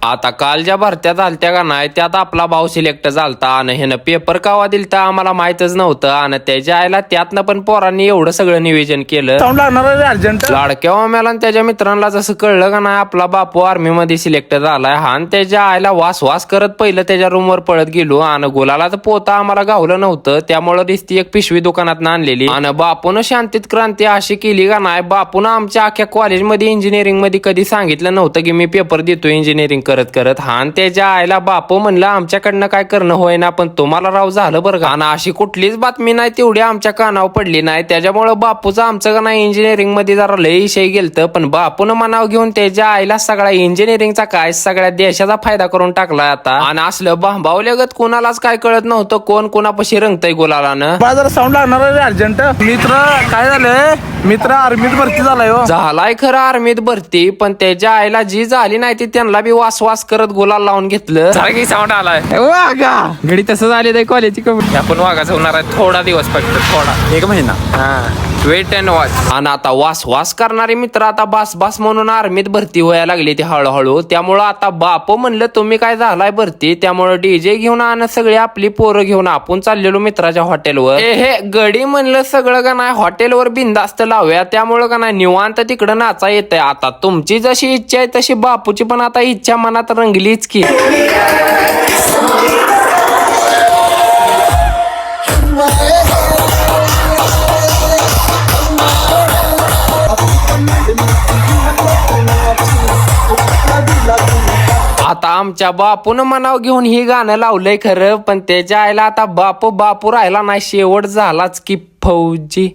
आता काल ज्या भरत्या झालत्या का नाही त्यात आपला भाऊ सिलेक्ट झालता आणि ह्यानं पेपर कावा दिलता आम्हाला माहितच नव्हतं आणि त्याच्या आईला त्यातनं पण पोरांनी एवढं सगळं नियोजन केलं. लाडक्या ओम्याला आणि त्याच्या मित्रांना जसं कळलं का नाही आपला बापू आर्मी मध्ये सिलेक्ट झालाय आणि त्याच्या आईला वास वास करत पहिलं त्याच्या रूमवर पळत गेलो आणि गुलाला तर पोता आम्हाला गावलं नव्हतं त्यामुळे दिसती एक पिशवी दुकानात आणलेली आणि बापून शांतीत क्रांती अशी केली का नाही. बापून आमच्या अख्ख्या कॉलेजमध्ये इंजिनिअरिंग मध्ये कधी सांगितलं नव्हतं की मी पेपर देतो इंजिनिअरिंग करत करत. हान त्याच्या आईला बापू म्हणलं आमच्याकडनं काय करणं होय ना पण तुम्हाला राव झालं बरं का. आणि अशी कुठलीच बातमी नाही तेवढी आमच्या कानावर पडली नाही त्याच्यामुळे बापूचं आमचं का नाही इंजिनिअरिंग मध्ये जरा लय विषय गेलत पण बापून मनाव घेऊन त्याच्या आईला सगळा इंजिनिअरिंगचा काय सगळ्या देशाचा फायदा करून टाकलाय आता. आणि असलं भांबावल्यागत कोणालाच काय कळत नव्हतं कोण कोणापाशी रंगतय गुलालानं. जरा साऊंड लागणार आहे अर्जंट. मित्र काय झालंय मित्र आर्मीत भरती झालाय हो. झालाय खरं आर्मीत भरती पण त्याच्या आईला जी झाली नाही ती त्यांना बी वास वास करत गुलाल लावून घेतलं. साऊंड आलाय वागा घडी तसं झाले कॉलेजची कमी आपण वागाच होणार आहे थोडा दिवस फक्त थोडा 1 महिना. Wait and watch. आणि आता वास वास करणारे मित्र आता बास बास म्हणून आर्मीत भरती व्हायला लागली ती हळूहळू. त्यामुळं आता बाप म्हणलं तुम्ही काय झालाय भरती त्यामुळं डीजे घेऊन आणि सगळी आपली पोरं घेऊन आपण चाललेलो मित्राच्या हॉटेलवर. हे गडी म्हणलं सगळं का नाही हॉटेलवर बिंदास्त लावूया त्यामुळं का नाही निवांत तिकडं नाचा येतंय. आता तुमची जशी इच्छा आहे तशी बापूची पण आता इच्छा मनात रंगलीच की. आता आमच्या बापून मनाव घेऊन ही गाणं लावलंय खरं पण त्याच्या आईला आता बापू बापू राहिला नाही शेवट झालाच की फौजी.